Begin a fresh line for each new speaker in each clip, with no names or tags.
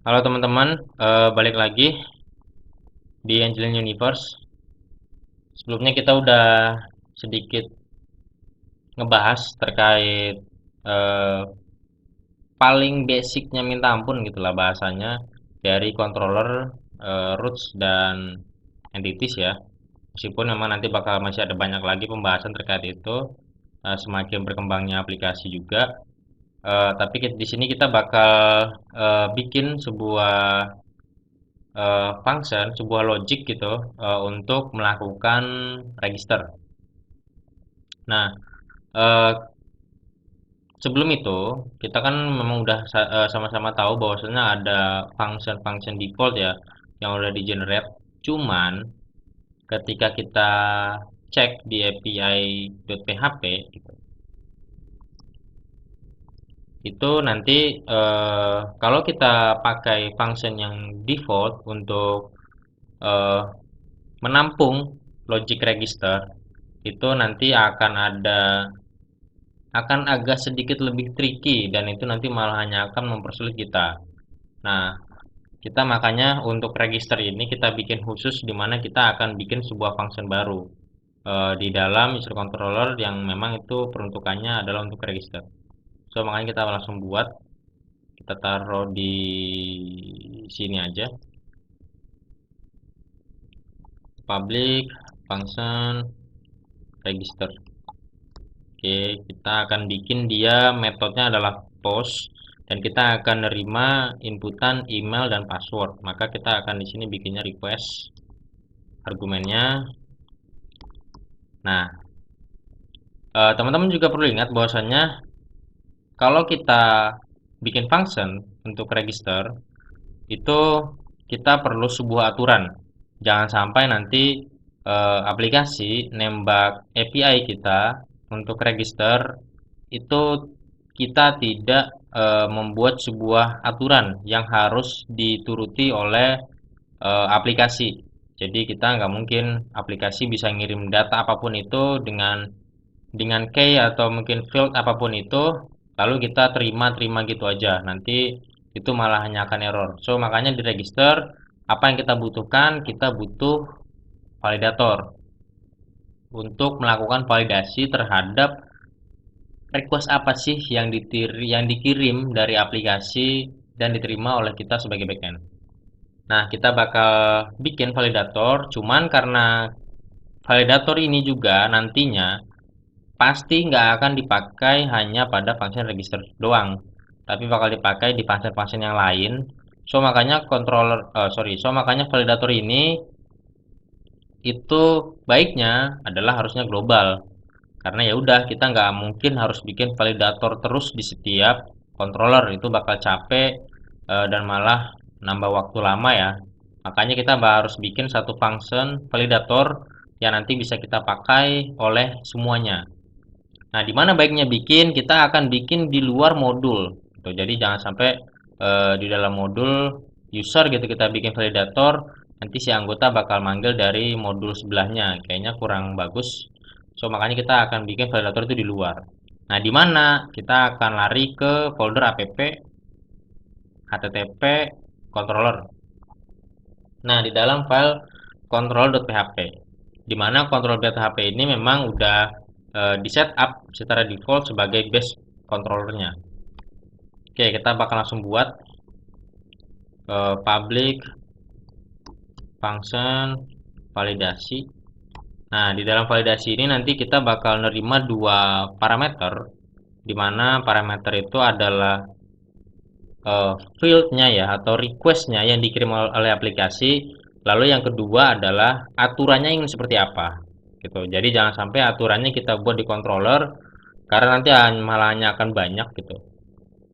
Halo teman-teman, balik lagi di Angelin Universe. Sebelumnya kita udah sedikit ngebahas terkait eh, paling basicnya minta ampun gitulah bahasanya dari controller, roots dan entities ya. Meskipun memang nanti bakal masih ada banyak lagi pembahasan terkait itu, semakin berkembangnya aplikasi juga. Tapi di sini kita bakal bikin sebuah function, sebuah logic gitu untuk melakukan register. Nah, eh, sebelum itu kita kan memang udah sama-sama tahu bahwasanya ada function-function default ya yang udah di generate. Cuman ketika kita cek di API.php gitu, itu nanti kalau kita pakai function yang default untuk eh, menampung logic register itu nanti akan agak sedikit lebih tricky dan itu nanti malah hanya akan mempersulit kita. Nah, kita makanya untuk register ini kita bikin khusus di mana kita akan bikin sebuah function baru di dalam user controller yang memang itu peruntukannya adalah untuk register. So, makanya kita langsung buat, kita taruh di sini aja, public function register. Oke, kita akan bikin dia metodenya adalah post dan kita akan nerima inputan email dan password. Maka kita akan di sini bikinnya request argumennya. Nah, teman-teman juga perlu ingat bahwasanya kalau kita bikin function untuk register itu kita perlu sebuah aturan. Jangan sampai nanti aplikasi nembak API kita untuk register itu kita tidak membuat sebuah aturan yang harus dituruti oleh aplikasi. Jadi kita nggak mungkin aplikasi bisa ngirim data apapun itu dengan key atau mungkin field apapun itu, lalu kita terima gitu aja. Nanti itu malah hanya akan error. So makanya di register apa yang kita butuhkan? Kita butuh validator untuk melakukan validasi terhadap request apa sih yang dikirim dari aplikasi dan diterima oleh kita sebagai backend. Nah, kita bakal bikin validator, cuman karena validator ini juga nantinya pasti nggak akan dipakai hanya pada function register doang, tapi bakal dipakai di function-function yang lain. So makanya validator ini itu baiknya adalah harusnya global. Karena ya udah kita nggak mungkin harus bikin validator terus di setiap controller itu bakal capek dan malah nambah waktu lama ya. Makanya kita harus bikin satu function validator yang nanti bisa kita pakai oleh semuanya. Nah, di mana baiknya bikin? Kita akan bikin di luar modul. Gitu. Jadi jangan sampai di dalam modul user gitu kita bikin validator, nanti si anggota bakal manggil dari modul sebelahnya. Kayaknya kurang bagus. So, makanya kita akan bikin validator itu di luar. Nah, di mana? Kita akan lari ke folder app http controller. Nah, di dalam file control.php, di mana control.php ini memang udah di setup secara default sebagai base controllernya. Oke, kita bakal langsung buat public function validasi. Nah, di dalam validasi ini nanti kita bakal nerima dua parameter, di mana parameter itu adalah field-nya ya atau request-nya yang dikirim oleh aplikasi. Lalu yang kedua adalah aturannya ingin seperti apa. Gitu. Jadi jangan sampai aturannya kita buat di controller karena nanti malah hanya akan banyak gitu.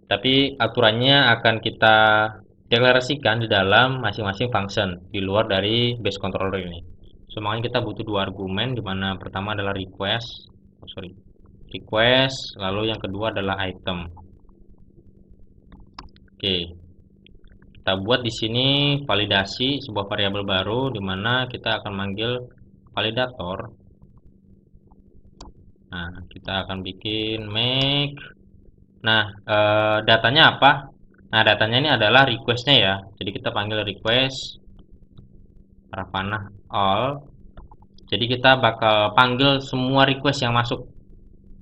Tapi aturannya akan kita deklarasikan di dalam masing-masing function di luar dari base controller ini. So, makanya kita butuh dua argumen di mana pertama adalah request, lalu yang kedua adalah item. Oke, kita buat di sini validasi sebuah variabel baru di mana kita akan manggil validator. Nah, kita akan bikin make. Nah, datanya apa? Nah, datanya ini adalah requestnya ya. Jadi kita panggil request Ravanah all. Jadi kita bakal panggil semua request yang masuk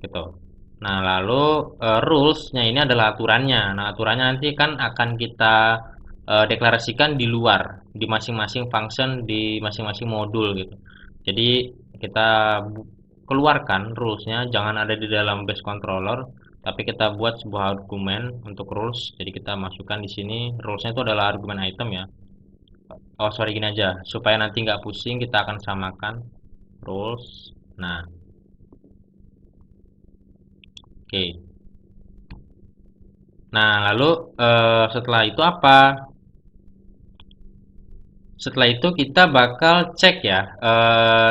gitu. Nah, lalu rules-nya ini adalah aturannya. Nah, aturannya nanti kan akan kita deklarasikan di luar, di masing-masing function, di masing-masing modul gitu. Jadi kita keluarkan rules-nya, jangan ada di dalam base controller, tapi kita buat sebuah argumen untuk rules. Jadi kita masukkan di sini, rules-nya itu adalah argumen item ya. Oh sorry, gini aja, supaya nanti nggak pusing, kita akan samakan rules. Nah, oke. Nah, lalu setelah itu apa? Setelah itu kita bakal cek ya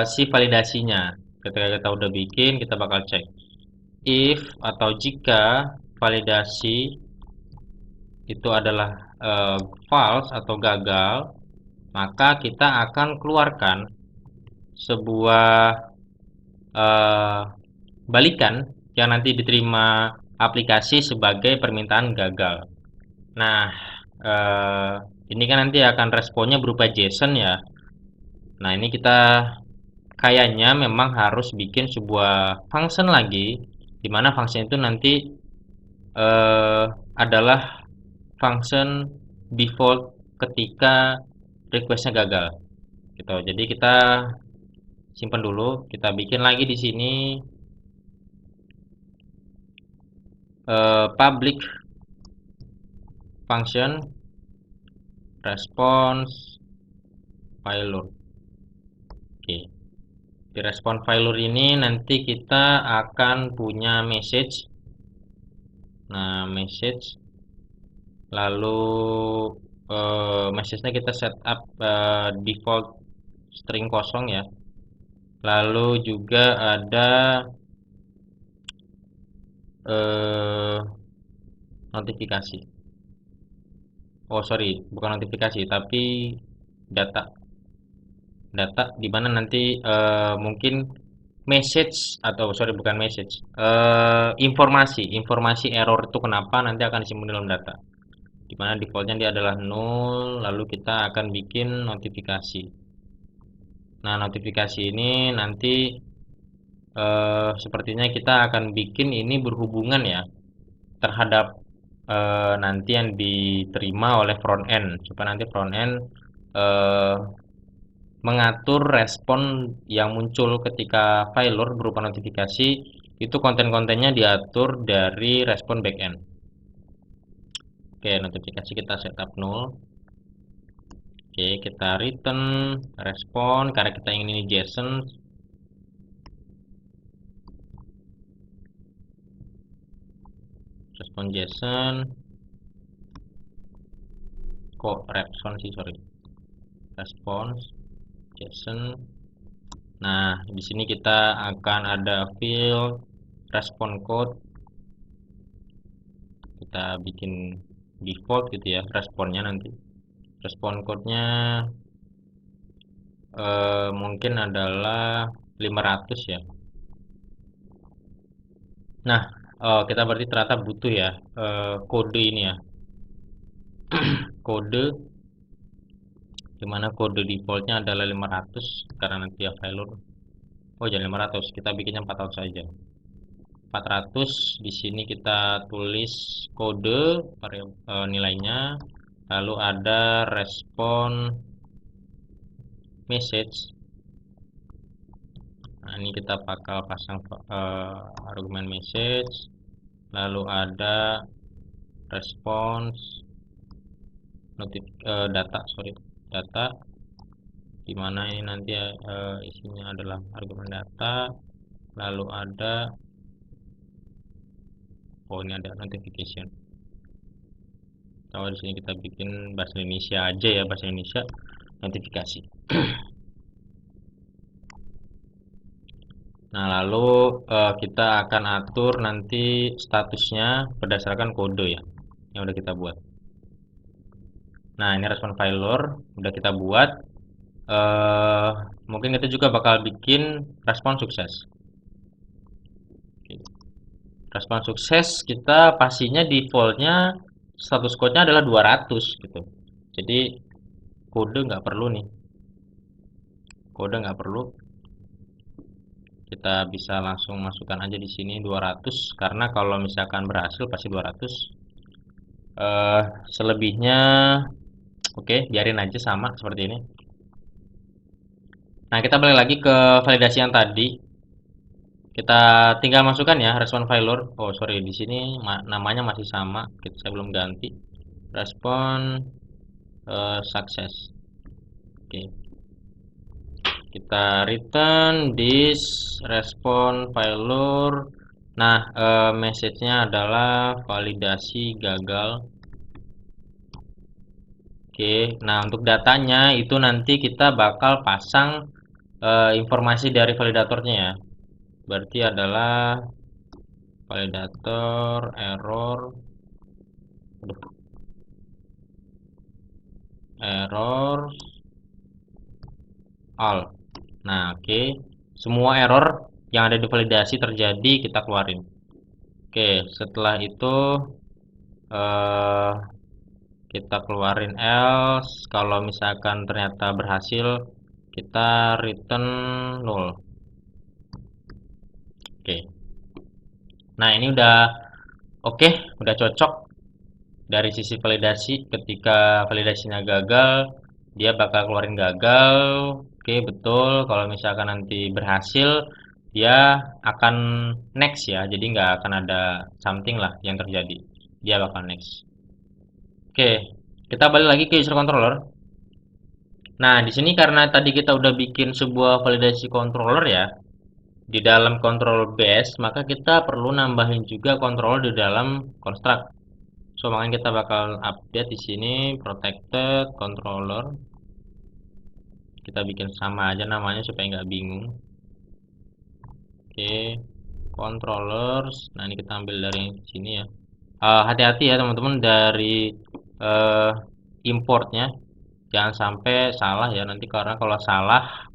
si validasinya. Ketika kita udah bikin, kita bakal cek if atau jika validasi itu adalah false atau gagal, maka kita akan keluarkan sebuah eh, balikan yang nanti diterima aplikasi sebagai permintaan gagal. Nah, eh, ini kan nanti akan responnya berupa JSON ya. Nah, ini kita kayaknya memang harus bikin sebuah function lagi, di mana function itu nanti eh, adalah function default ketika requestnya gagal. Gitu. Jadi kita simpan dulu, kita bikin lagi di sini public function response failure. Oke. Di response failure ini nanti kita akan punya message. Nah, message lalu message-nya kita setup default string kosong ya. Lalu juga ada notifikasi. Oh sorry, bukan notifikasi tapi data. Data di mana nanti mungkin message atau sorry bukan message, informasi error itu kenapa nanti akan disimpan dalam data. Di mana defaultnya dia adalah null, lalu kita akan bikin notifikasi. Nah, notifikasi ini nanti sepertinya kita akan bikin ini berhubungan ya terhadap nanti yang diterima oleh front end supaya nanti front end eh, mengatur respon yang muncul ketika failure berupa notifikasi itu konten-kontennya diatur dari respon backend. Oke, notifikasi kita setup null. Oke, kita return respon karena kita ingin ini JSON. Respon JSON. Kok respon sih, sorry. Response JSON. Nah, di sini kita akan ada field respon code. Kita bikin default gitu ya responnya nanti. Respon code-nya mungkin adalah 500 ya. Nah, kita berarti ternyata butuh ya kode ini ya. Kode dimana kode defaultnya adalah 500 karena nanti ya failure. Oh, jangan 500, kita bikinnya 400 saja. 400 di sini kita tulis kode nilainya, lalu ada respon message. Nah, ini kita bakal pasang argumen message, lalu ada response data, sorry, data, dimana ini nanti isinya adalah argumen data, lalu ada oh ini ada notification. Kalau di sini kita bikin bahasa Indonesia aja ya, bahasa Indonesia notifikasi. Nah, lalu kita akan atur nanti statusnya berdasarkan kode ya yang udah kita buat. Nah, ini respon failure udah kita buat. Mungkin kita juga bakal bikin respon sukses. Respon sukses kita pastinya defaultnya status code-nya adalah 200 gitu. Jadi kode nggak perlu nih. Kode nggak perlu. Kita bisa langsung masukkan aja di sini 200 karena kalau misalkan berhasil pasti 200. Selebihnya oke, biarin aja sama seperti ini. Nah, kita balik lagi ke validasi yang tadi. Kita tinggal masukkan ya respon failure. Oh, sorry, di sini namanya masih sama. Saya belum ganti. Respon sukses. Oke. Kita return this respon failure. Nah, message-nya adalah validasi gagal. Oke, nah untuk datanya itu nanti kita bakal pasang informasi dari validatornya ya. Berarti adalah validator error, error all. Nah, oke. Semua error yang ada di validasi terjadi kita keluarin. Oke, setelah itu eh, kita keluarin else. Kalau misalkan ternyata berhasil, kita return null. Oke. Nah, ini udah oke, udah cocok dari sisi validasi. Ketika validasinya gagal, dia bakal keluarin gagal. Oke, betul. Kalau misalkan nanti berhasil, dia akan next ya. Jadi nggak akan ada something lah yang terjadi. Dia bakal next. Oke, kita balik lagi ke user controller. Nah, di sini karena tadi kita udah bikin sebuah validasi controller ya, di dalam control base, maka kita perlu nambahin juga controller di dalam construct. So, makanya kita bakal update di sini protected controller. Kita bikin sama aja namanya supaya nggak bingung. Oke, controllers. Nah, ini kita ambil dari sini ya. Hati-hati ya teman-teman dari uh, importnya. Jangan sampai salah ya nanti, karena kalau salah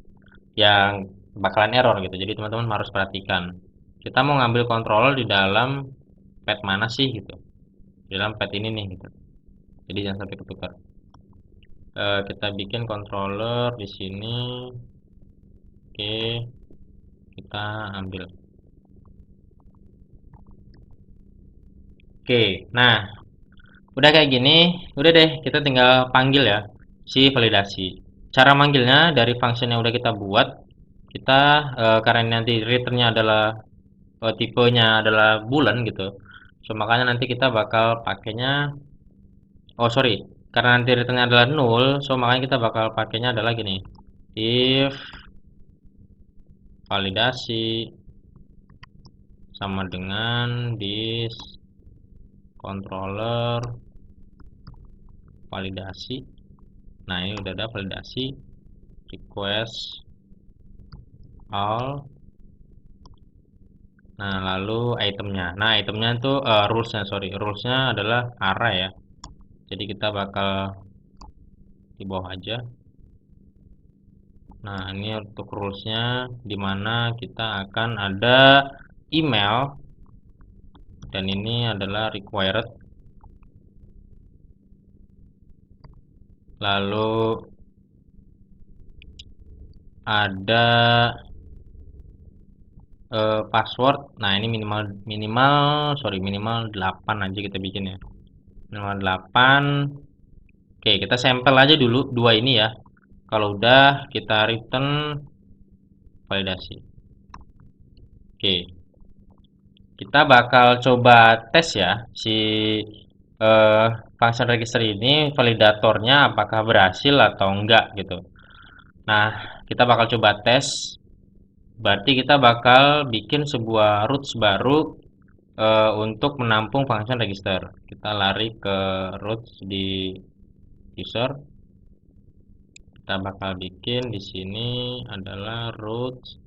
yang bakalan error gitu. Jadi teman-teman harus perhatikan. Kita mau ngambil controller di dalam pet mana sih gitu. Di dalam pet ini nih gitu. Jadi jangan sampai ketukar. Kita bikin controller di sini. Oke, kita ambil. Oke, nah udah kayak gini, udah deh kita tinggal panggil ya si validasi. Cara manggilnya dari function yang udah kita buat, kita karena nanti returnnya adalah tipenya adalah bulan gitu, so makanya nanti kita bakal pakainya, oh sorry, karena nanti returnnya adalah null, so makanya kita bakal pakainya adalah gini, if validasi sama dengan this controller validasi. Nah, ini udah ada validasi request all. Nah, lalu itemnya. Nah, itemnya itu rulesnya, sorry, rulesnya adalah array ya. Jadi kita bakal di bawah aja. Nah, ini untuk rulesnya, dimana kita akan ada email, dan ini adalah required. Lalu ada password. Nah, ini minimal 8 aja kita bikin ya. Minimal 8. Oke, kita sampel aja dulu dua ini ya. Kalau udah kita return validasi. Oke. Kita bakal coba tes ya si function register ini validatornya apakah berhasil atau enggak gitu. Nah, kita bakal coba tes. Berarti kita bakal bikin sebuah roots baru untuk menampung function register. Kita lari ke roots di user. Kita bakal bikin di sini adalah roots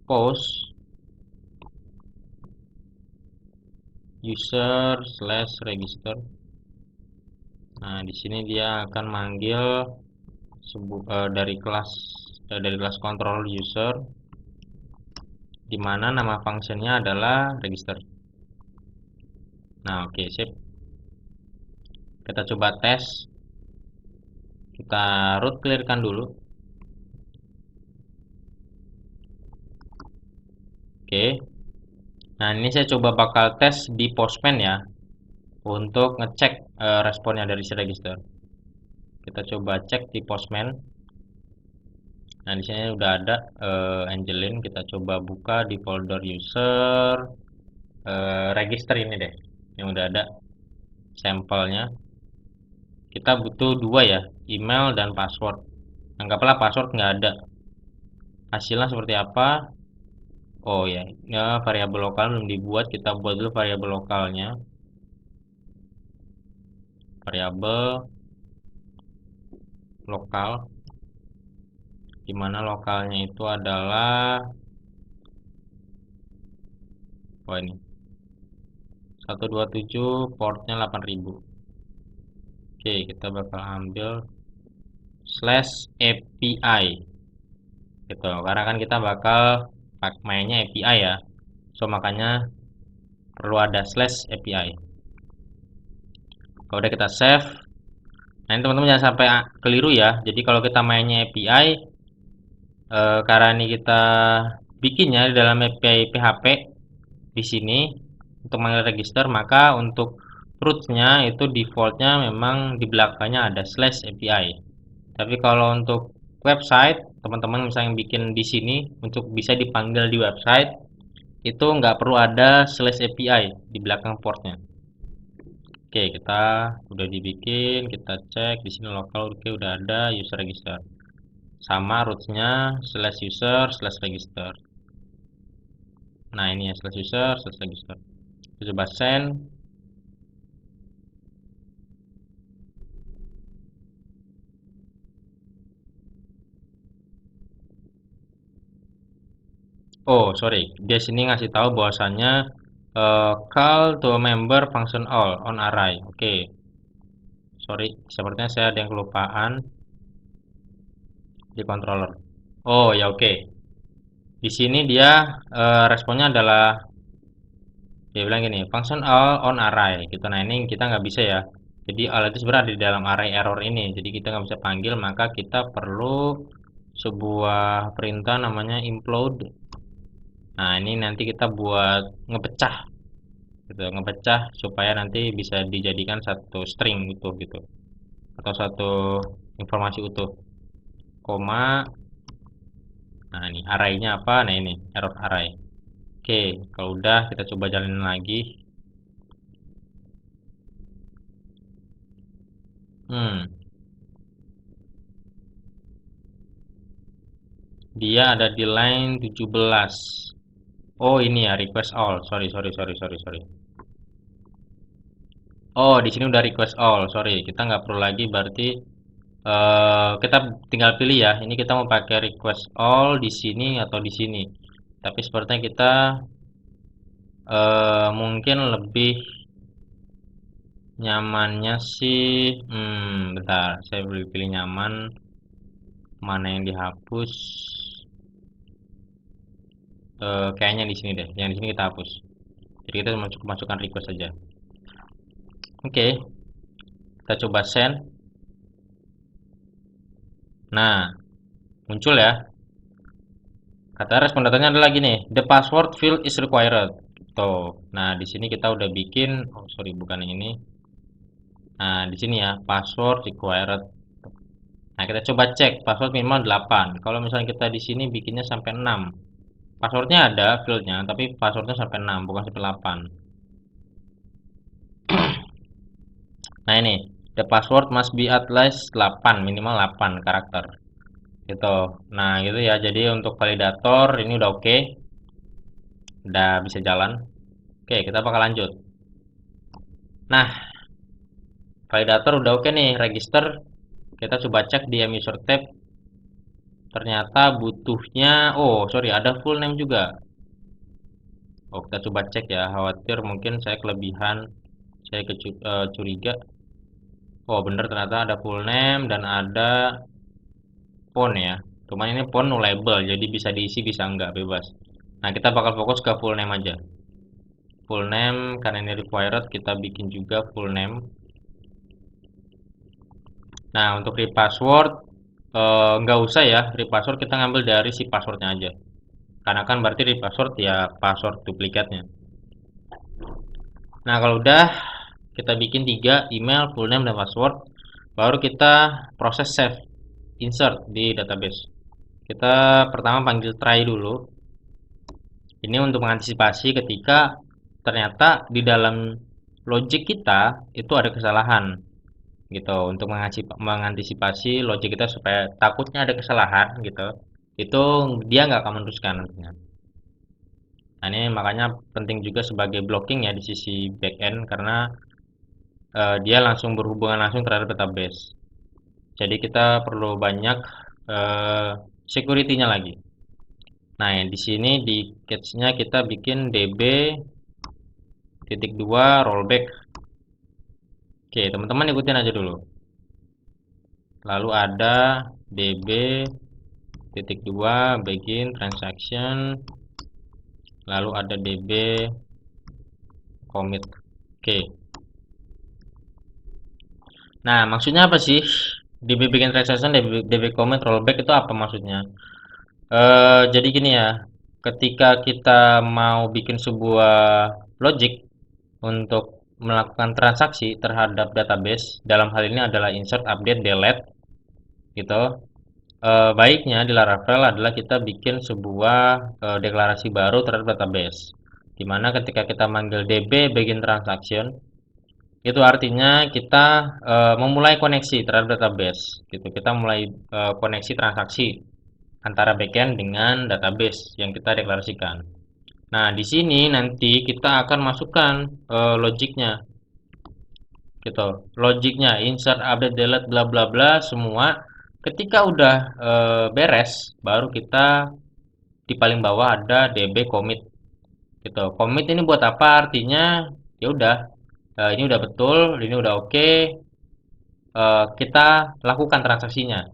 post user/register. Nah, di sini dia akan manggil dari kelas control user, di mana nama functionnya adalah register. Nah, oke, sip. Kita coba tes. Kita root clearkan dulu. Oke. Nah, ini saya coba bakal tes di Postman ya, untuk ngecek responnya dari si register. Kita coba cek di Postman. Nah, di sini udah ada Angelin. Kita coba buka di folder user register ini deh, yang udah ada sampelnya. Kita butuh dua ya, email dan password. Anggaplah password nggak ada. Hasilnya seperti apa? Oh ya, ya variabel lokal belum dibuat. Kita buat dulu variabel lokalnya. Variabel lokal, dimana lokalnya itu adalah ini 127, portnya 8000. Oke, kita bakal ambil /API gitu, karena kan kita bakal mainnya API ya, so makanya perlu ada /API. Kalau udah kita save, nah ini teman-teman jangan sampai keliru ya. Jadi kalau kita mainnya API, karena ini kita bikinnya di dalam API PHP di sini untuk manggil register, maka untuk rootnya itu defaultnya memang di belakangnya ada /API. Tapi kalau untuk website, teman-teman misalnya bikin di sini untuk bisa dipanggil di website, itu nggak perlu ada /API di belakang portnya. Oke, kita udah dibikin, kita cek di sini lokal, oke udah ada user register. Sama rootsnya /user/register. Nah ini ya /user/register. Kita coba send. Oh sorry, dia sini ngasih tahu bahwasannya call to member function all on array. Oke, sorry, sepertinya saya ada yang kelupaan di controller. Oh ya oke. Di sini dia responnya adalah dia bilang gini, function all on array gitu. Nah ini kita nggak bisa ya. Jadi all itu sebenarnya ada di dalam array error ini. Jadi kita nggak bisa panggil, maka kita perlu sebuah perintah namanya implode. Nah ini nanti kita buat ngepecah gitu, ngepecah supaya nanti bisa dijadikan satu string utuh gitu, atau satu informasi utuh, koma. Nah ini array-nya apa? Nah ini error array. Oke, kalau udah kita coba jalanin lagi. Dia ada di line 17. Oh ini ya request all. Sorry. Oh di sini udah request all. Sorry, kita nggak perlu lagi berarti kita tinggal pilih ya. Ini kita mau pakai request all di sini atau di sini. Tapi sepertinya kita mungkin lebih nyamannya sih, bentar, saya pilih nyaman. Mana yang dihapus? Kayaknya di sini deh. Yang di sini kita hapus. Jadi kita masukkan request saja. Oke, kita coba send. Nah, muncul ya. Kata respon datanya adalah gini, the password field is required. Tuh. Nah, di sini kita udah bikin, oh sorry bukan yang ini. Nah, di sini ya, password required. Nah, kita coba cek password minimal 8. Kalau misalnya kita di sini bikinnya sampai 6. Passwordnya ada fieldnya, tapi passwordnya sampai 6, bukan sampai 8. Nah, ini, the password must be at least 8, minimal 8 karakter. Gitu. Nah, gitu ya. Jadi untuk validator ini udah oke. Udah bisa jalan. Oke, kita bakal lanjut. Nah, validator udah oke nih, register. Kita coba cek di user tab. Ternyata butuhnya, oh sorry, ada full name juga. Oh, kita coba cek ya. Khawatir mungkin saya kelebihan, saya curiga. Oh, bener ternyata ada full name dan ada font ya. Cuman ini font nullable, jadi bisa diisi bisa enggak, bebas. Nah, kita bakal fokus ke full name aja. Full name karena ini required, kita bikin juga full name. Nah, untuk read password nggak usah ya, read password kita ngambil dari si passwordnya aja. Karena kan berarti read password ya password duplikatnya. Nah, kalau udah kita bikin 3 email, full name, dan password, baru kita proses save, insert di database. Kita pertama panggil try dulu. Ini untuk mengantisipasi ketika ternyata di dalam logic kita itu ada kesalahan gitu, untuk mengantisipasi logic kita supaya takutnya ada kesalahan gitu, itu dia nggak akan meneruskan nantinya. Nah, ini makanya penting juga sebagai blocking ya di sisi backend karena dia langsung berhubungan langsung terhadap database. Jadi kita perlu banyak security-nya lagi. Nah, di sini di catch-nya kita bikin db titik 2 rollback. Oke, teman-teman ikutin aja dulu. Lalu ada db titik 2 begin transaction, lalu ada db commit. Oke. Nah, maksudnya apa sih? Db begin transaction, db commit, rollback itu apa maksudnya? Jadi gini ya, ketika kita mau bikin sebuah logic untuk melakukan transaksi terhadap database, dalam hal ini adalah insert, update, delete, gitu. Baiknya di Laravel adalah kita bikin sebuah deklarasi baru terhadap database. Di mana ketika kita manggil db begin transaction, itu artinya kita memulai koneksi terhadap database, gitu. Kita mulai koneksi transaksi antara backend dengan database yang kita deklarasikan. Nah, di sini nanti kita akan masukkan logiknya, gitu. Logiknya insert, update, delete, bla bla bla semua. Ketika udah beres, baru kita di paling bawah ada db commit, gitu. Commit ini buat apa? Artinya ya udah, ini udah betul, ini udah oke, kita lakukan transaksinya,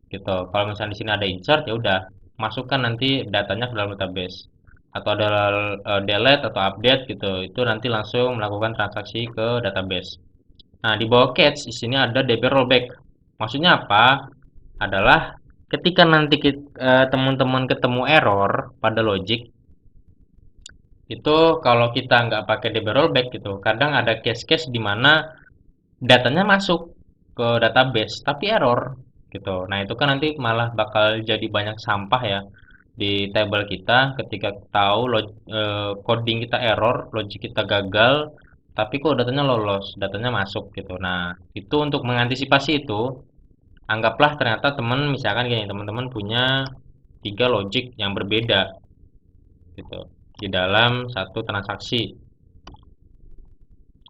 gitu. Kalau misalnya di sini ada insert, ya udah masukkan nanti datanya ke dalam database. Atau ada delete atau update gitu, itu nanti langsung melakukan transaksi ke database. Nah, di bawah catch di sini ada db rollback. Maksudnya apa? Adalah ketika nanti teman-teman ketemu error pada logic, itu kalau kita nggak pakai db rollback gitu, kadang ada case-case di mana datanya masuk ke database tapi error gitu. Nah, itu kan nanti malah bakal jadi banyak sampah ya di table kita ketika tahu coding kita error, logic kita gagal, tapi kok datanya lolos, datanya masuk gitu. Nah, itu untuk mengantisipasi itu, anggaplah ternyata misalkan gini, teman-teman punya 3 logic yang berbeda gitu di dalam satu transaksi.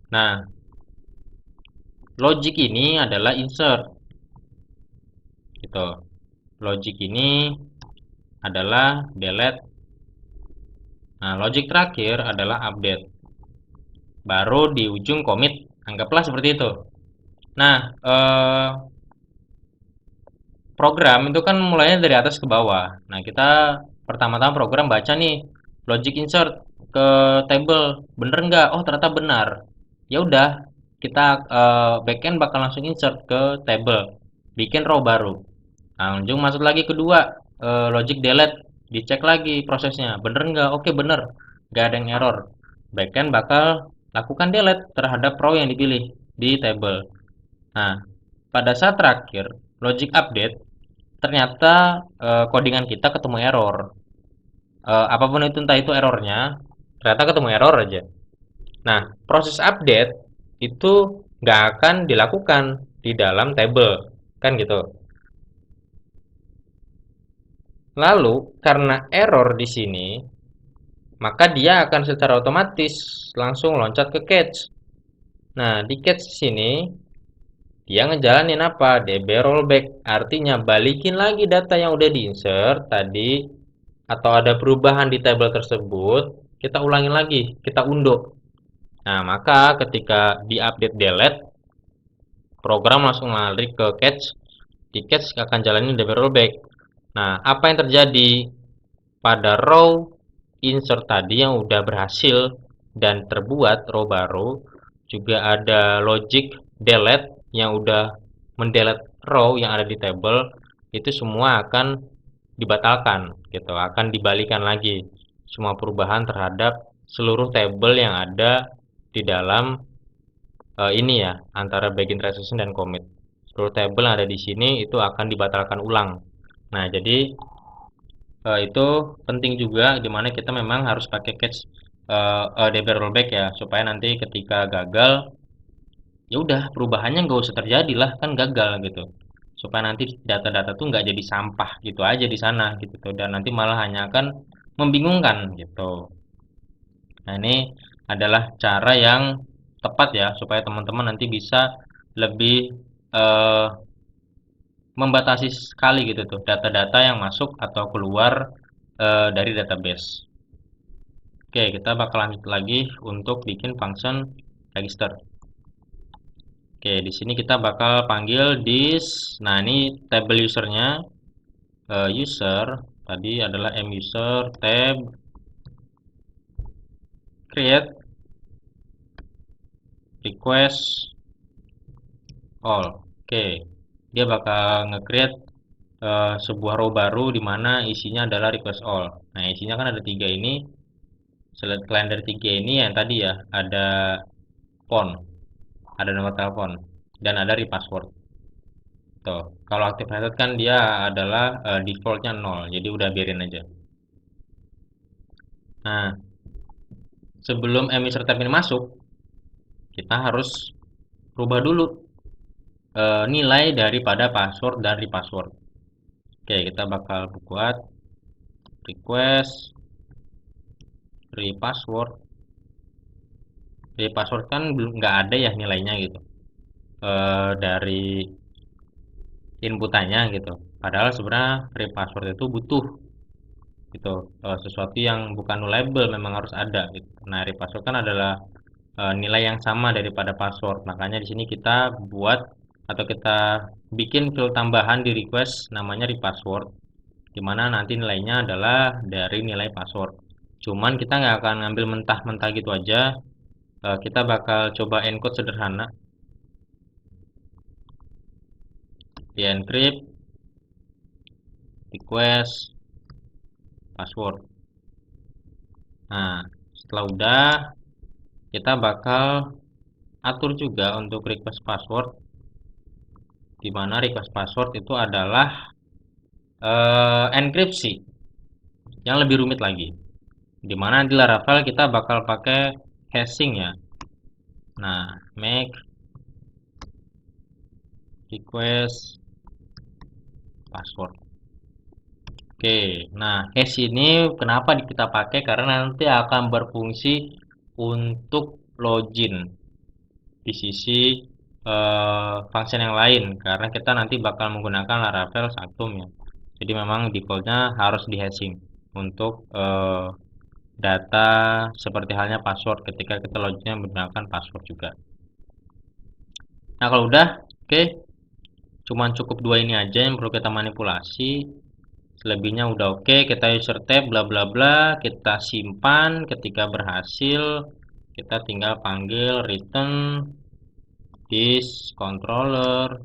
Nah, logic ini adalah insert gitu. Logic ini adalah delete. Nah, logic terakhir adalah update. Baru di ujung commit. Anggaplah seperti itu. Nah, program itu kan mulainya dari atas ke bawah. Nah, kita pertama-tama program baca nih logic insert ke table, bener nggak? Oh, ternyata benar. Ya udah, kita backend bakal langsung insert ke table, bikin row baru. Nah, ujung masuk lagi kedua, logic delete, dicek lagi prosesnya, bener nggak? Oke, bener, nggak ada yang error. Backend bakal lakukan delete terhadap row yang dipilih di table. Nah, pada saat terakhir, logic update, ternyata codingan kita ketemu error. Apapun itu, entah itu errornya, ternyata ketemu error aja. Nah, proses update itu nggak akan dilakukan di dalam table, kan gitu. Lalu, karena error di sini, maka dia akan secara otomatis langsung loncat ke cache. Nah, di cache sini dia ngejalanin apa? DB rollback. Artinya balikin lagi data yang udah di-insert tadi atau ada perubahan di table tersebut, kita ulangin lagi, kita undo. Nah, maka ketika di-update delete, program langsung lari ke cache. Di cache akan jalanin DB rollback. Nah, apa yang terjadi pada row insert tadi yang udah berhasil dan terbuat row baru, juga ada logic delete yang udah mendelete row yang ada di table itu semua akan dibatalkan gitu, akan dibalikan lagi semua perubahan terhadap seluruh table yang ada di dalam ini ya, antara begin transaction dan commit. Seluruh table yang ada di sini itu akan dibatalkan ulang. Nah, jadi itu penting juga di mana kita memang harus pakai catch DB rollback ya, supaya nanti ketika gagal ya udah perubahannya nggak usah terjadi lah, kan gagal gitu, supaya nanti data-data tuh nggak jadi sampah gitu aja di sana gitu tuh, dan nanti malah hanya akan membingungkan gitu. Nah, ini adalah cara yang tepat ya supaya teman-teman nanti bisa lebih eh, membatasi sekali gitu tuh data-data yang masuk atau keluar dari database. Oke, kita bakal lanjut lagi untuk bikin function register. Oke, di sini kita bakal panggil this. Nah, ini table usernya. User tadi adalah muser tab create request all. Oke, dia bakal nge-create sebuah row baru di mana isinya adalah request all. Nah, isinya kan ada tiga ini. Selain dari tiga ini yang tadi ya, ada phone, ada nomor telepon, dan ada repassword. Tuh, kalau active method kan dia adalah defaultnya 0, jadi udah biarin aja. Nah, sebelum emitter tab ini masuk, kita harus rubah dulu nilai daripada password dan repassword. Oke, kita bakal buat request repassword. Repassword kan belum nggak ada ya nilainya gitu dari inputannya gitu. Padahal sebenarnya repassword itu butuh gitu sesuatu yang bukan nullable memang harus ada gitu. Nah, repassword kan adalah nilai yang sama daripada password. Makanya di sini kita buat atau kita bikin field tambahan di request namanya repassword, di mana nanti nilainya adalah dari nilai password. Cuman kita nggak akan ngambil mentah-mentah gitu aja. Kita bakal coba encode sederhana di encrypt request password. Nah, setelah udah kita bakal atur juga untuk request password, di mana request password itu adalah enkripsi yang lebih rumit lagi, di mana di Laravel kita bakal pakai hashing ya. Nah, make request password. Oke, nah hash ini kenapa kita pakai, karena nanti akan berfungsi untuk login di sisi function yang lain, karena kita nanti bakal menggunakan Laravel Satum ya. Jadi memang defaultnya harus di hashing untuk data seperti halnya password ketika kita loginnya menggunakan password juga. Nah, kalau udah oke, cuman cukup dua ini aja yang perlu kita manipulasi. Selebihnya udah oke, kita user tab bla bla bla, kita simpan. Ketika berhasil kita tinggal panggil return this controller,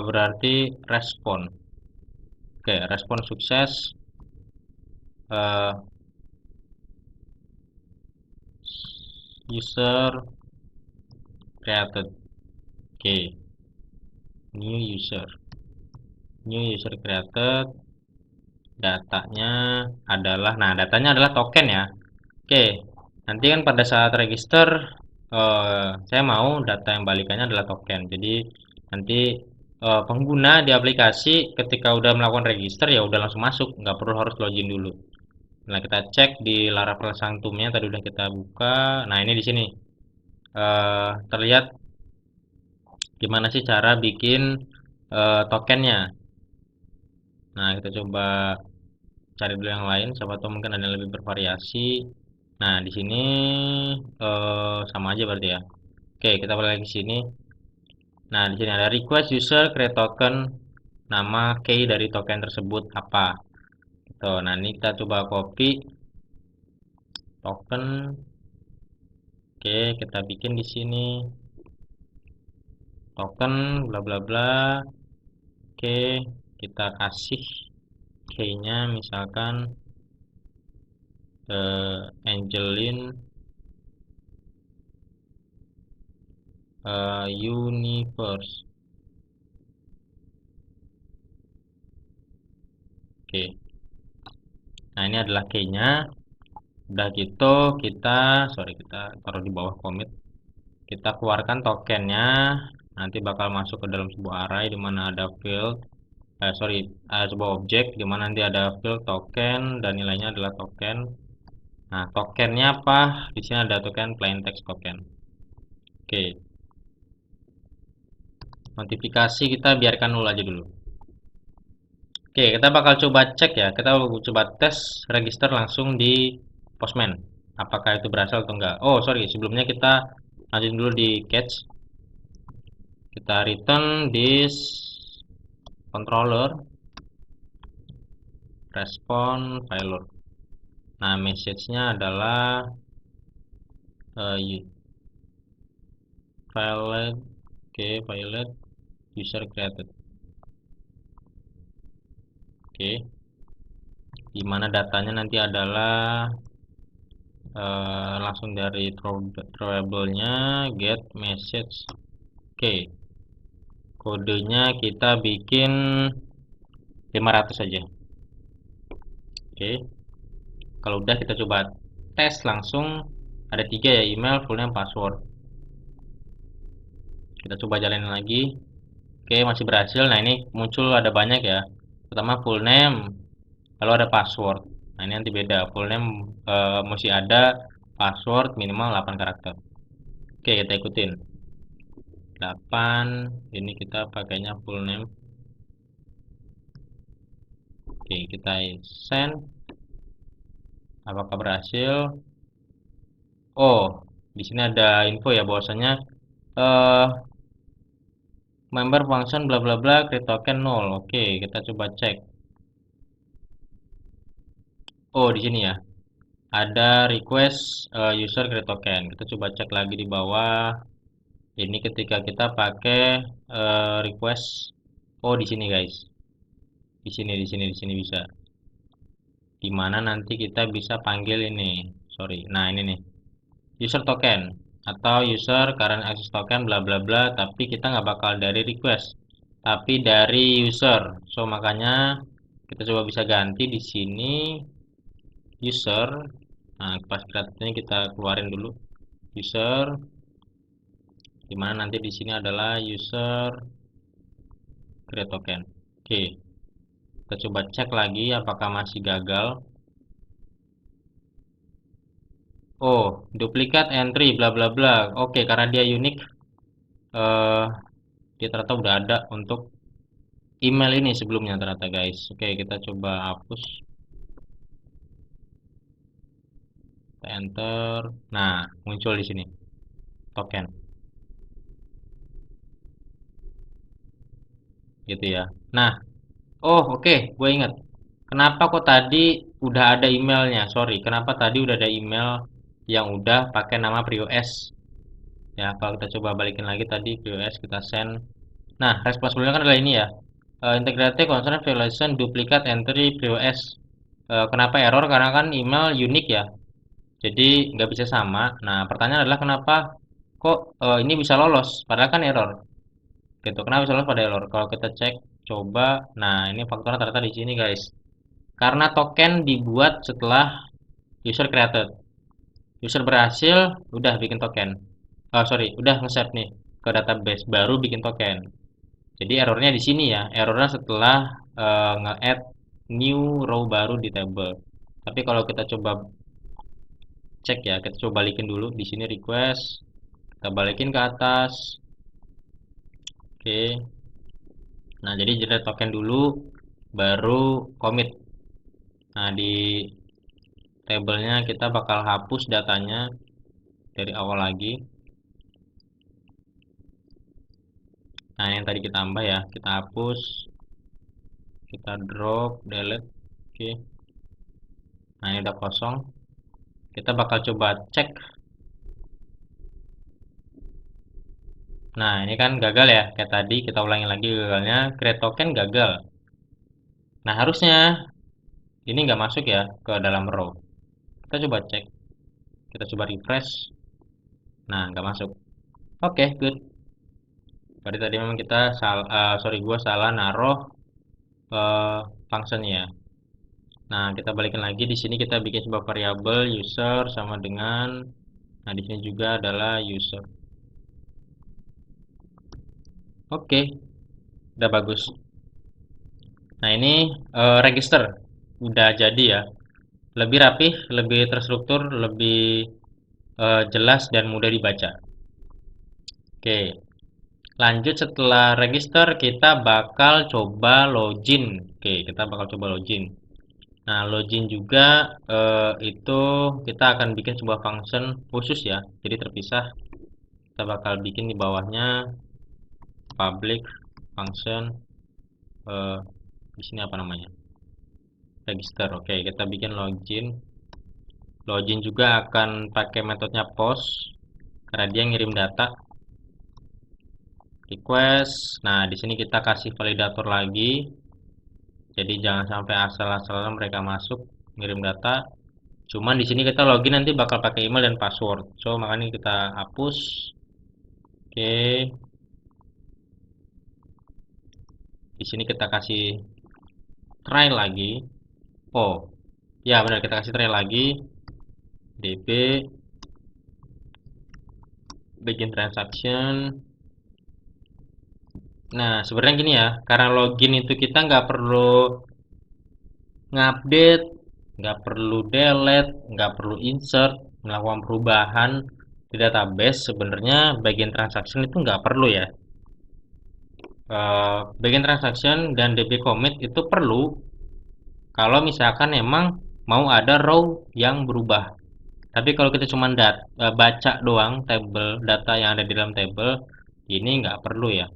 berarti respon. Oke, respon sukses. User created. Oke, new user created. Datanya adalah token ya. Oke, nanti kan pada saat register saya mau data yang balikannya adalah token. Jadi nanti pengguna di aplikasi ketika udah melakukan register ya udah langsung masuk, nggak perlu harus login dulu. Nah, kita cek di Laravel Sanctumnya tadi udah kita buka. Nah, ini di sini terlihat gimana sih cara bikin tokennya. Nah, kita coba cari dulu yang lain, siapa tahu mungkin ada yang lebih bervariasi. Nah, di sini sama aja berarti ya. Oke, kita balik lagi ke sini. Nah, di sini ada request user create token, nama key dari token tersebut apa. Gitu. Nah, ini kita coba copy token. Oke, kita bikin di sini. token bla bla bla. Oke, kita kasih key-nya misalkan Angelin Universe. Oke, nah ini adalah key-nya. Udah gitu kita taruh di bawah commit. Kita keluarkan tokennya. Nanti bakal masuk ke dalam sebuah array di mana ada field, sebuah objek di mana nanti ada field token dan nilainya adalah token. Nah, tokennya apa? Di sini ada token plain text token. Oke. Notifikasi kita biarkan nol aja dulu. Oke, kita bakal coba cek ya. Kita coba tes register langsung di Postman. Apakah itu berhasil atau enggak? Oh, sorry. Sebelumnya kita lanjut dulu di catch. Kita return this controller respond failure. Nah, message-nya adalah failed. Oke, failed user created. Oke. Di mana datanya nanti adalah langsung dari throwable-nya get message. Oke, kodenya kita bikin 500 saja. Oke, kalau udah kita coba tes langsung. Ada 3 ya, email, full name, password. Kita coba jalanin lagi. Oke, masih berhasil. Nah, ini muncul ada banyak ya. Pertama full name, lalu ada password. Nah, ini nanti beda. Full name mesti ada, password minimal 8 karakter. Oke, kita ikutin. 8, ini kita pakainya full name. Oke, kita send. Apakah berhasil? Oh, di sini ada info ya bahwasanya eh member function bla bla bla create token 0. Oke, kita coba cek. Oh, di sini ya. Ada request user create token. Kita coba cek lagi di bawah. Ini ketika kita pakai request. Oh, di sini guys. Di sini bisa. Dimana nanti kita bisa panggil ini. Sorry. Nah, ini nih. User token atau user current access token bla bla bla, tapi kita nggak bakal dari request tapi dari user. So makanya kita coba bisa ganti di sini user. Nah, pas kreatifnya kita keluarin dulu user, dimana nanti di sini adalah user create token. Oke, kita coba cek lagi apakah masih gagal. Oh, duplikat entry bla bla bla. Oke, karena dia unik, eh dia ternyata udah ada untuk email ini sebelumnya ternyata guys. Oke, kita coba hapus. Kita enter. Nah, muncul di sini token. Gitu ya. Nah, oh oke, gue inget. Kenapa kok tadi udah ada emailnya? Sorry, kenapa tadi udah ada email yang udah pakai nama PrioS? Ya, kalau kita coba balikin lagi tadi PrioS kita send. Nah, respon sebelumnya kan adalah ini ya. Integrate concern violation duplicate entry PrioS. Kenapa error? Karena kan email unik ya. Jadi nggak bisa sama. Nah, pertanyaan adalah kenapa kok ini bisa lolos? Padahal kan error. Gitu. Kenapa bisa lolos pada error? Kalau kita cek, coba. Nah, ini faktornya ternyata di sini guys. Karena token dibuat setelah user created. User berhasil, udah bikin token. Oh, sorry, udah nge-save nih ke database, baru bikin token. Jadi errornya di sini ya. Errornya setelah nge-add new row baru di table. Tapi kalau kita coba cek ya, kita coba balikin dulu di sini request, kita balikin ke atas. Oke. Nah, jadi generate token dulu baru commit. Nah, di tabelnya kita bakal hapus datanya dari awal lagi. Nah, yang tadi kita tambah ya, kita hapus, kita drop, delete. Oke. Nah, ini udah kosong. Kita bakal coba cek. Nah, ini kan gagal ya. Kayak tadi kita ulangi lagi gagalnya. Create token gagal. Nah, harusnya ini nggak masuk ya ke dalam row. Kita coba cek. Kita coba refresh. Nah, nggak masuk. Oke, good. Berarti tadi memang kita gua salah naruh eh, functionnya. Nah, kita balikin lagi di sini kita bikin sebuah variabel user sama dengan nah di sini juga adalah user. Oke, udah bagus. Nah, ini register udah jadi ya. Lebih rapih, lebih terstruktur, lebih jelas dan mudah dibaca. Oke, lanjut setelah register kita bakal coba login. Oke, kita bakal coba login. Nah, login juga itu kita akan bikin sebuah function khusus ya. Jadi terpisah. Kita bakal bikin di bawahnya public function di sini apa namanya? Register. Oke, kita bikin login. Login juga akan pakai metodenya post karena dia ngirim data. Request. Nah, di sini kita kasih validator lagi. Jadi jangan sampai asal-asalan mereka masuk ngirim data. Cuman di sini kita login nanti bakal pakai email dan password. So, makanya kita hapus. Oke. Di sini kita kasih try lagi. Oh, ya benar kita kasih try lagi. DB begin transaction. Nah, sebenarnya gini ya, karena login itu kita nggak perlu ngupdate, nggak perlu delete, nggak perlu insert, melakukan perubahan di database. Sebenarnya bagian transaction itu nggak perlu ya. Bagian transaction dan DB commit itu perlu kalau misalkan emang mau ada row yang berubah. Tapi kalau kita cuma baca doang table data yang ada di dalam table, ini nggak perlu ya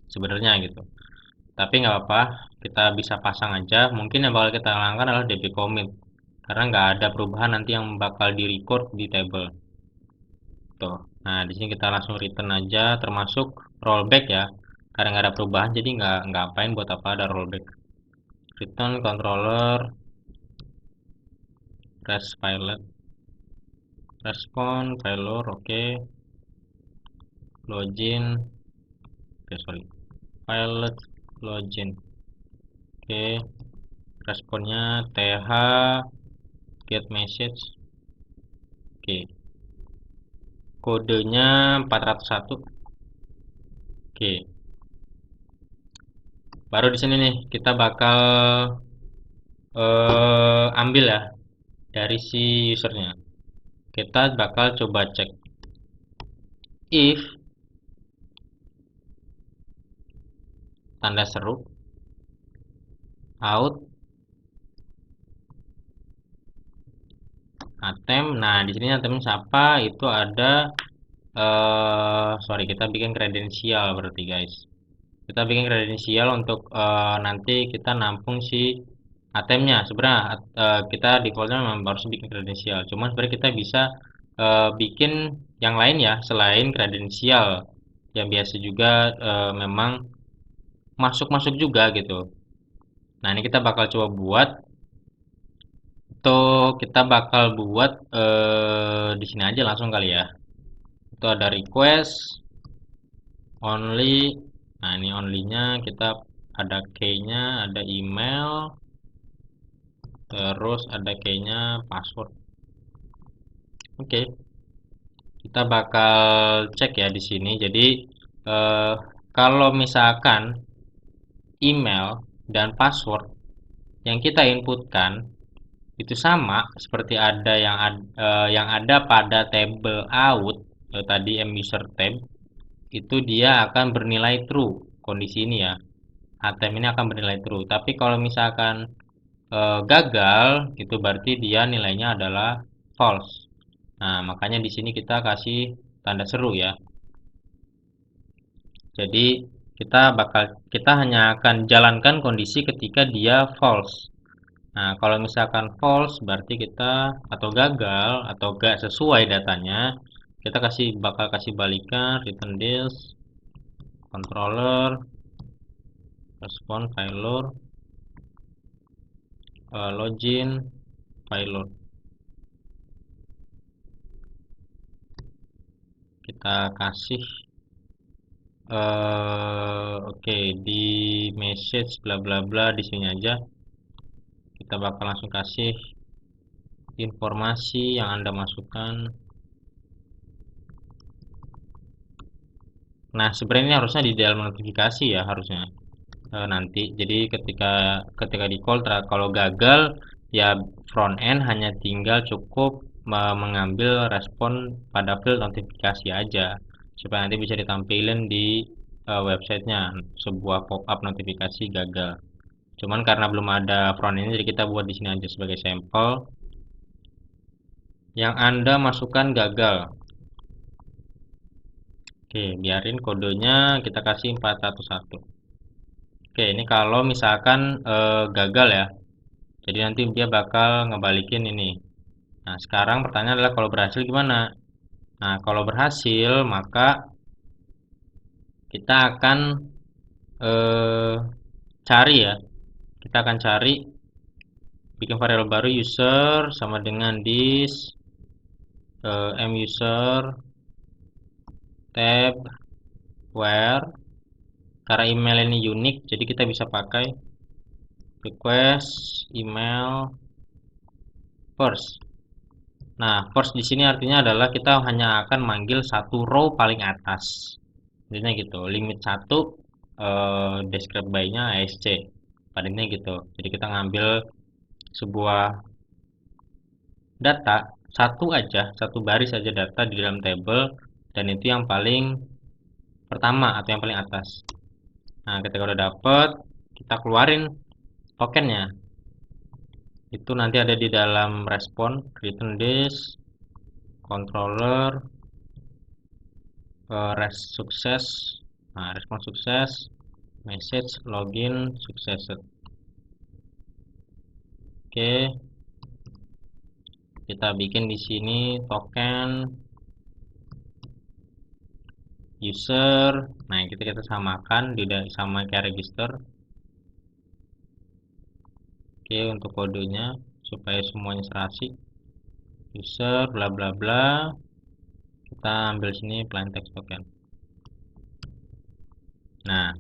sebenarnya gitu. Tapi nggak apa-apa, kita bisa pasang aja. Mungkin yang bakal kita hilangkan adalah DB commit karena nggak ada perubahan nanti yang bakal di record di table. Tuh. Nah, di sini kita langsung return aja, termasuk rollback ya. Karena nggak ada perubahan, jadi nggak apain buat apa ada rollback. Return controller respond failure, oke. Login, oke sorry, pilot login, oke. Responnya th get message, oke. Kodenya 401, oke. Baru di sini nih kita bakal ambil ya dari si usernya. Kita bakal coba cek if tanda seru out atem. Nah, di sini atem siapa? Itu ada sorry, kita bikin kredensial berarti guys. Kita bikin kredensial untuk nanti kita nampung si atemnya. Sebenarnya kita defaultnya memang harus bikin kredensial. Cuman sebenarnya kita bisa bikin yang lain ya selain kredensial yang biasa juga memang masuk-masuk juga gitu. Nah, ini kita bakal coba buat atau kita bakal buat di sini aja langsung kali ya. Itu ada request only. Nah, ini only-nya kita ada key-nya, ada email, terus ada key-nya password. Oke. Kita bakal cek ya di sini. Jadi kalau misalkan email dan password yang kita inputkan itu sama seperti ada yang ada pada table out tadi muser tab, itu dia akan bernilai true. Kondisi ini ya, ATM ini akan bernilai true. Tapi kalau misalkan gagal itu berarti dia nilainya adalah false. Nah, makanya di sini kita kasih tanda seru ya. Jadi kita hanya akan jalankan kondisi ketika dia false. Nah, kalau misalkan false berarti kita atau gagal atau gak sesuai datanya, kita bakal kasih balikan return this controller respon failure login failure. Kita kasih oke, di message bla bla bla di sini aja kita bakal langsung kasih informasi yang Anda masukkan. Nah, sebenarnya ini harusnya di dalam notifikasi ya, harusnya nanti. Jadi ketika di call, kalau gagal ya front end hanya tinggal cukup mengambil respon pada field notifikasi aja, supaya nanti bisa ditampilin di websitenya sebuah pop-up notifikasi gagal. Cuman karena belum ada front end, jadi kita buat di sini aja sebagai sampel. Yang Anda masukkan gagal. Oke, biarin kodenya kita kasih 401. Oke, ini kalau misalkan gagal ya. Jadi nanti dia bakal ngebalikin ini. Nah, sekarang pertanyaan adalah kalau berhasil gimana? Nah, kalau berhasil maka kita akan cari ya. Kita akan cari bikin variabel baru user sama dengan this muser tab where, karena email ini unik jadi kita bisa pakai request email first. Nah, first di sini artinya adalah kita hanya akan manggil satu row paling atas. Intinya gitu, limit 1 describe by-nya ASC. Palingnya gitu. Jadi kita ngambil sebuah data, satu baris aja data di dalam table, dan itu yang paling pertama atau yang paling atas. Nah, ketika udah dapet, kita keluarin tokennya. Itu nanti ada di dalam respon return this controller sukses. Nah, respon sukses, message login sukses. Oke, kita bikin di sini token user. Nah, kita samakan sama kayak register. Oke, untuk kodenya supaya semuanya serasi. User bla bla bla. Kita ambil sini plain text token. Nah,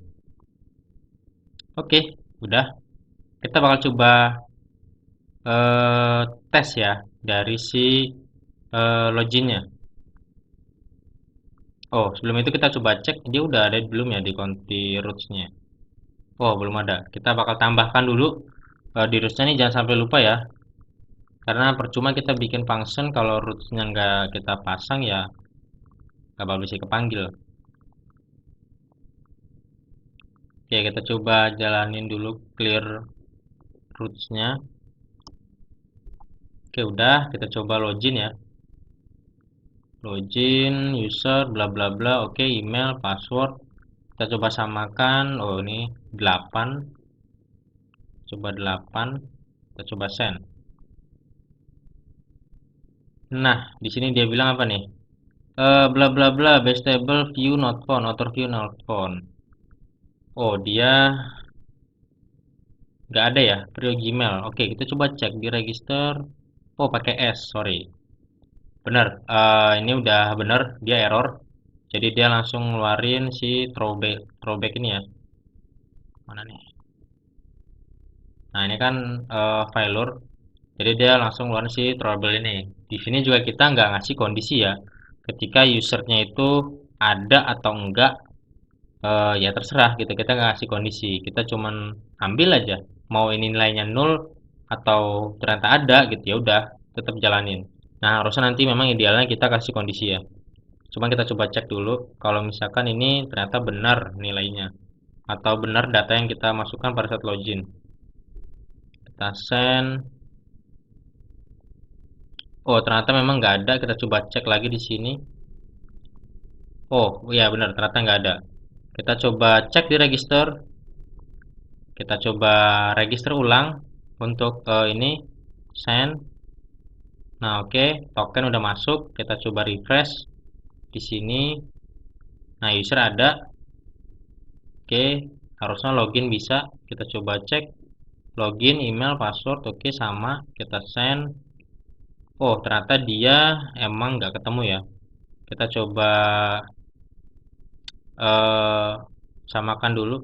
oke, udah. Kita bakal coba tes ya dari si loginnya. Oh, sebelum itu kita coba cek dia udah ada belum ya di rootsnya. Oh, belum ada. Kita bakal tambahkan dulu di rootsnya nih, jangan sampai lupa ya. Karena percuma kita bikin function kalau rootsnya nggak kita pasang ya nggak bakal bisa kepanggil. Oke, kita coba jalanin dulu clear rootsnya. Oke, udah. Kita coba login ya. Login, user, bla bla bla. Oke, email, password. Kita coba samakan. Oh, ini 8. Coba 8. Kita coba send. Nah, di sini dia bilang apa nih? Bla bla bla, base table view not found, author view not found. Oh, dia nggak ada ya, Prio Gmail. Oke, kita coba cek di register. Oh, pakai S, sorry. Bener, ini udah bener, dia error. Jadi dia langsung ngeluarin si throwback ini ya. Mana nih? Nah, ini kan failure. Jadi dia langsung ngeluarin si throwback ini. Di sini juga kita nggak ngasih kondisi ya. Ketika usernya itu ada atau enggak, ya terserah gitu. Kita nggak ngasih kondisi. Kita cuman ambil aja. Mau ini nilainya 0 atau ternyata ada gitu ya udah, tetap jalanin. Nah, harusnya nanti memang idealnya kita kasih kondisi ya. Cuma kita coba cek dulu kalau misalkan ini ternyata benar nilainya atau benar data yang kita masukkan pada saat login. Kita send. Oh, ternyata memang nggak ada. Kita coba cek lagi di sini. Oh, iya benar, ternyata nggak ada. Kita coba cek di register. Kita coba register ulang untuk ini send. Nah, oke, token udah masuk. Kita coba refresh. Di sini, nah user ada. Oke, harusnya login bisa. Kita coba cek. Login, email, password, oke sama. Kita send. Oh, ternyata dia emang nggak ketemu ya. Kita coba eh, samakan dulu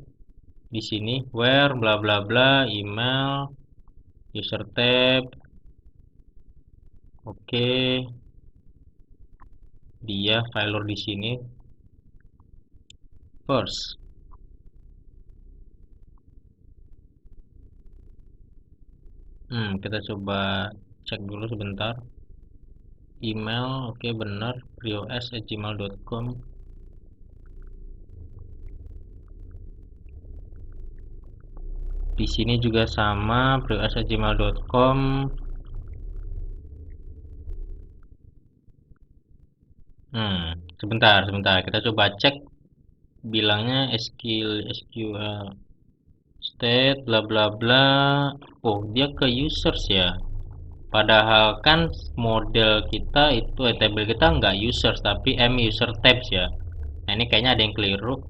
di sini. Where bla bla bla email user tab. Oke, dia failure di sini. First. Kita coba cek dulu sebentar. Email, oke benar, prios@gmail.com. Di sini juga sama, prios@gmail.com. Sebentar. Kita coba cek bilangnya SQL state bla bla bla. Oh, dia ke users ya. Padahal kan model kita itu table kita nggak users tapi user tabs ya. Nah, ini kayaknya ada yang keliru.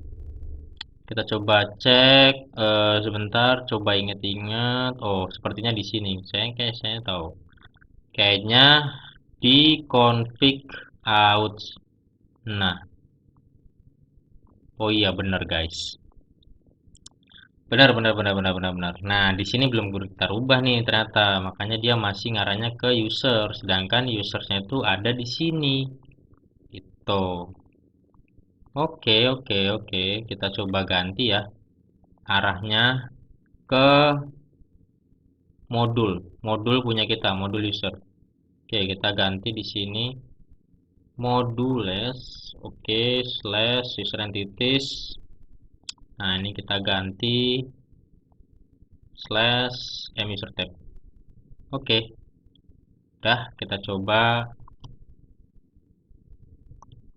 Kita coba cek sebentar, coba inget-inget. Oh, sepertinya di sini. Saya tahu. Kayaknya di config out. Nah, oh iya benar guys. Benar. Nah, di sini belum kita rubah nih ternyata. Makanya dia masih ngarahnya ke user, sedangkan usersnya itu ada di sini. Gitu. Oke. Kita coba ganti ya arahnya ke modul punya kita, modul user. Oke, kita ganti di sini modules. Oke, slash user entities. Nah, ini kita ganti slash user tab. Oke, udah kita coba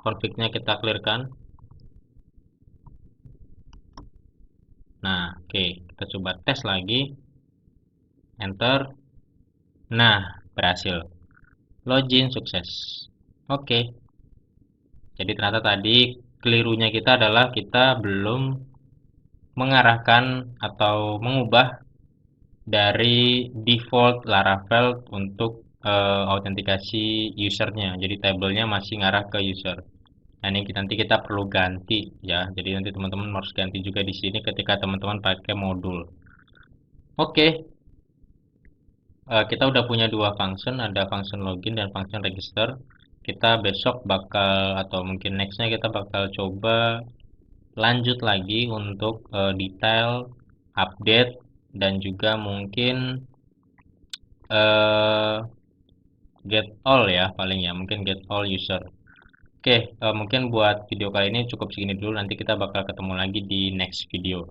config-nya kita clearkan. Nah, oke, kita coba tes lagi. Enter. Nah, berhasil. Login sukses. Oke. Jadi ternyata tadi kelirunya kita adalah kita belum mengarahkan atau mengubah dari default Laravel untuk autentikasi usernya. Jadi tabelnya masih ngarah ke user. Nah, ini nanti kita perlu ganti ya. Jadi nanti teman-teman harus ganti juga di sini ketika teman-teman pakai modul. Oke, kita udah punya dua function, ada function login dan function register. Kita besok bakal atau mungkin nextnya kita bakal coba lanjut lagi untuk detail update dan juga mungkin eh, get all ya paling ya, mungkin get all user. Oke, mungkin buat video kali ini cukup segini dulu, nanti kita bakal ketemu lagi di next video.